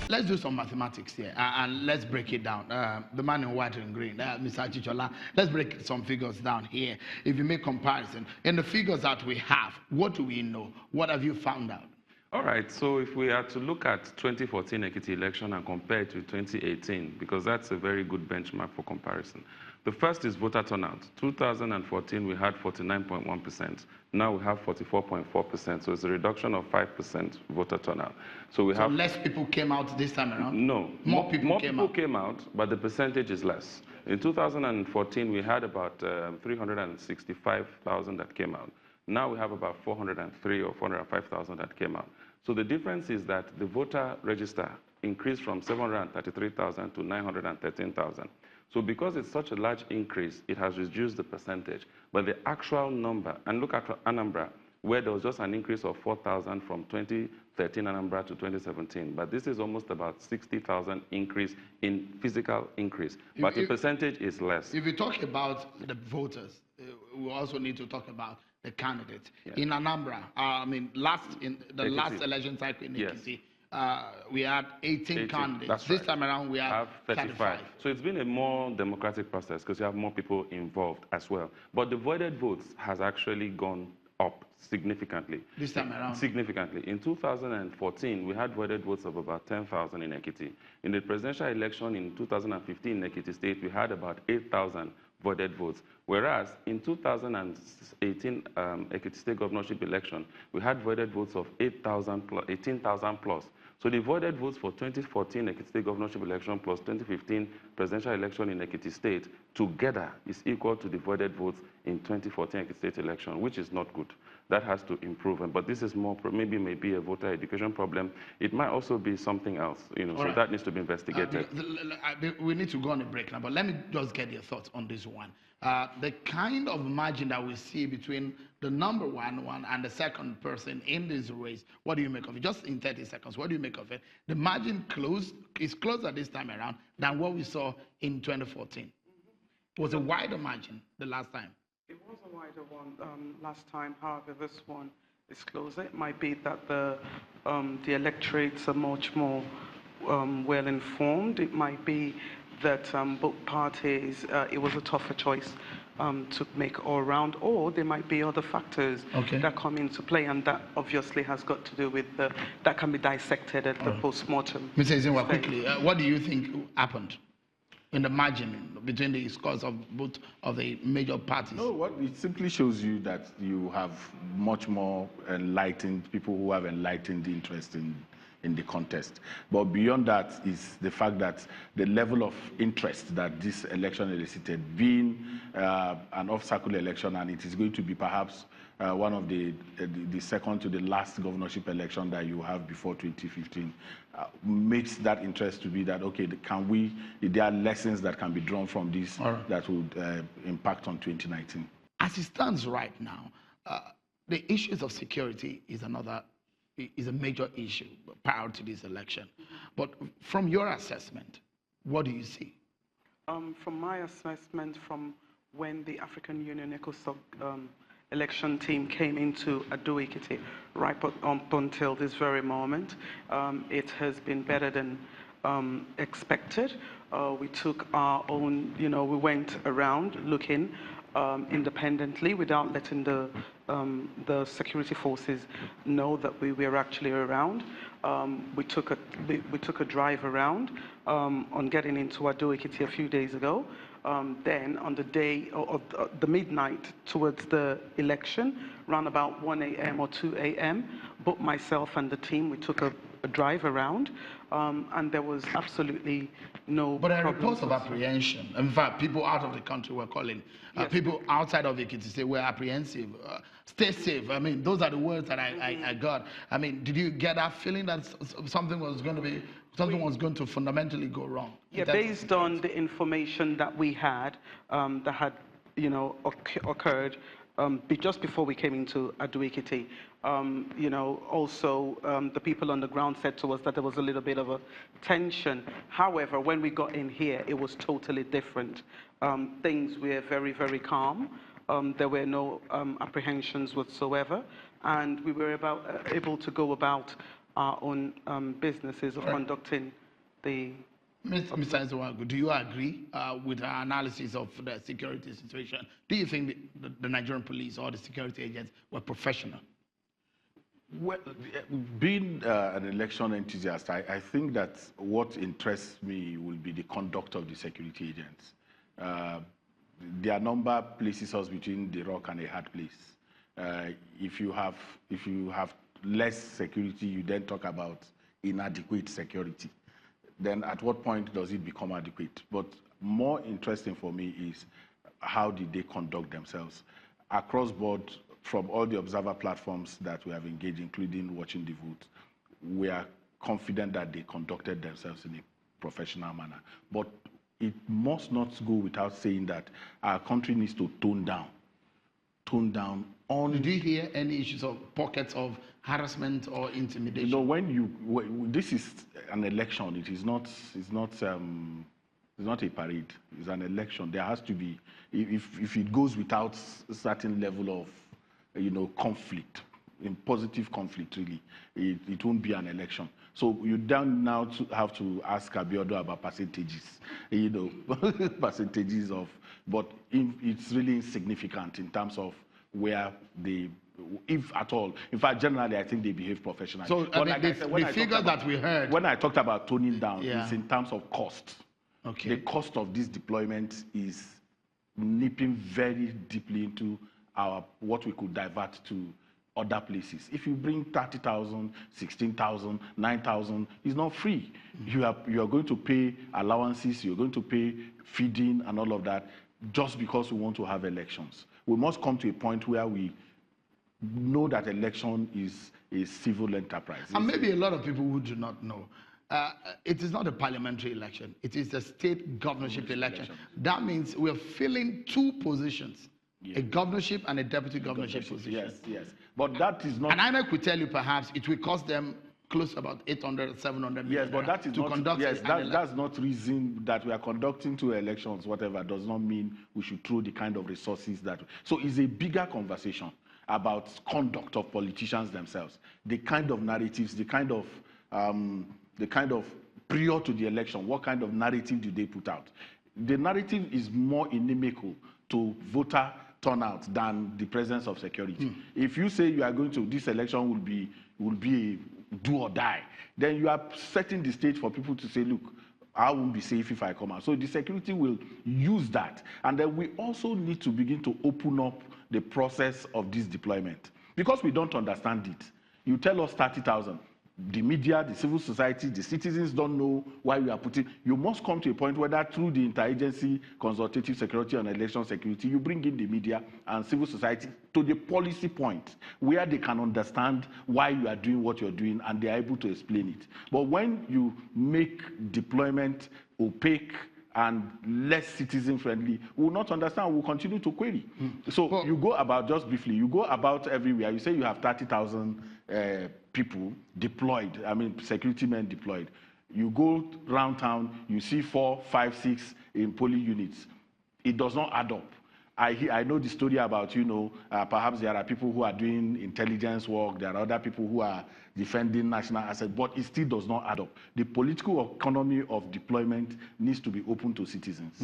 let's do some mathematics here, and let's break it down. The man in white and green, Mr. Chichola, let's break some figures down here. If you make comparison, in the figures that we have, what do we know? What have you found out? All right, so if we are to look at 2014 Ekiti election and compare it to 2018, because that's a very good benchmark for comparison. The first is voter turnout. 2014, we had 49.1%. Now we have 44.4%, so it's a reduction of 5% voter turnout. So less people came out this time around? No. More people came out, but the percentage is less. In 2014, we had about 365,000 that came out. Now we have about 403 or 405,000 that came out. So the difference is that the voter register increased from 733,000 to 913,000. So because it's such a large increase, it has reduced the percentage. But the actual number, and look at Anambra, where there was just an increase of 4,000 from 2013 Anambra to 2017. But this is almost about 60,000 increase in physical increase. But the percentage is less. If you talk about the voters, we also need to talk about the candidates. Yeah. In Anambra, in the last election cycle in Ekiti, we had 18 candidates. That's this right. time around, we have 35. So it's been a more democratic process because you have more people involved as well. But the voided votes has actually gone up significantly. This time around? Significantly. In 2014, we had voided votes of about 10,000 in Ekiti. In the presidential election in 2015 in Ekiti State, we had about 8,000 voided votes. Whereas in 2018 Ekiti State governorship election, we had voided votes of 18,000 plus. So the voided votes for 2014 Ekiti State governorship election plus 2015 presidential election in Ekiti State together is equal to the voided votes in 2014 Ekiti State election, which is not good. That has to improve. But this is more maybe a voter education problem. It might also be something else, so that needs to be investigated. We need to go on a break now, but let me just get your thoughts on this one. The kind of margin that we see between the number one and the second person in this race, what do you make of it? Just in 30 seconds, what do you make of it? The margin is closer this time around than what we saw in 2014. It was a wider margin the last time. It was a wider one last time. However, this one is closer. It might be that the electorates are much more well informed. It might be that both parties, it was a tougher choice to make all around, or there might be other factors that come into play, and that obviously has got to do with that can be dissected at the post-mortem. Mr. Izinwa, quickly, what do you think happened in the margin between the scores of both of the major parties? No, it simply shows you that you have much more enlightened people who have enlightened interest in the contest. But beyond that is the fact that the level of interest that this election elicited, being an off-cycle election, and it is going to be perhaps one of the second to the last governorship election that you have before 2015, makes that interest to be that, okay, there are lessons that can be drawn from this that would impact on 2019. As it stands right now, the issues of security is a major issue prior to this election. But from your assessment, what do you see? From my assessment, from when the African Union ECOSOC election team came into Ado-Ekiti right up until this very moment, it has been better than expected. We took our own, we went around looking independently without letting the security forces know that we were actually around. We took a drive around on getting into Ado-Ekiti a few days ago. Then on the day of the midnight towards the election, around about 1 a.m. or 2 a.m., both myself and the team, we took a drive around, and there was absolutely no But a report of apprehension. In fact, people out of the country were calling. Yes. People outside of Ekiti say we're apprehensive. Stay safe. I mean, those are the words that I got. I mean, did you get that feeling that something was going to fundamentally go wrong? Yeah, based on the information that we had, that had, occurred just before we came into Ado-Ekiti. Also the people on the ground said to us that there was a little bit of a tension. However, when we got in here, it was totally different. Things were very, very calm. There were no apprehensions whatsoever, and we were able to go about our own businesses or conducting the. Mr. Nzewagu, do you agree with our analysis of the security situation? Do you think the Nigerian police or the security agents were professional? Well, being an election enthusiast, I think that what interests me will be the conduct of the security agents. Their number places us between the rock and a hard place. If you have less security, you then talk about inadequate security. Then at what point does it become adequate? But more interesting for me is how did they conduct themselves across board from all the observer platforms that we have engaged, including Watching the Vote. We are confident that they conducted themselves in a professional manner. But it must not go without saying that our country needs to tone down on. Did you hear any issues of pockets of harassment or intimidation? You know, this is an election. It's not a parade. It's an election. There has to be, if it goes without a certain level of, conflict, in positive conflict, really, it won't be an election. So you don't now have to ask Abiodun about percentages, percentages of, but it's really insignificant in terms of where they, if at all. In fact, generally, I think they behave professionally. So the figure that we heard, when I talked about toning down, it's in terms of cost. Okay. The cost of this deployment is nipping very deeply into what we could divert to other places. If you bring 30,000, 16,000, 9,000, it's not free. You are going to pay allowances, you're going to pay feeding and all of that just because we want to have elections. We must come to a point where we know that election is a civil enterprise. And maybe a lot of people who do not know. It is not a parliamentary election. It is a state governorship election. That means we're filling two positions, a governorship and a deputy governorship position. Yes. But that is not... And INEC could tell you perhaps it will cost them close to about 800, 700 million. Yes, but that is not... conduct that's not reason that we are conducting two elections, whatever, does not mean we should throw the kind of resources that... So it's a bigger conversation about conduct of politicians themselves, the kind of narratives, the kind of prior to the election, what kind of narrative do they put out? The narrative is more inimical to voter turnout than the presence of security. If you say you are going to, this election will be a do or die, then you are setting the stage for people to say, look, I won't be safe if I come out. So the security will use that. And then we also need to begin to open up the process of this deployment because we don't understand it. You tell us 30,000. The media, the civil society, the citizens don't know why we are putting. You must come to a point where that through the interagency consultative security and election security, you bring in the media and civil society to the policy point where they can understand why you are doing what you're doing and they are able to explain it. But when you make deployment opaque and less citizen-friendly, we will not understand, we will continue to query. So you go about, just briefly, you go about everywhere, you say you have 30,000 people deployed, security men deployed. You go round town, you see 4, 5, 6 in polling units. It does not add up. I know the story about, perhaps there are people who are doing intelligence work, there are other people who are defending national assets, but it still does not add up. The political economy of deployment needs to be open to citizens.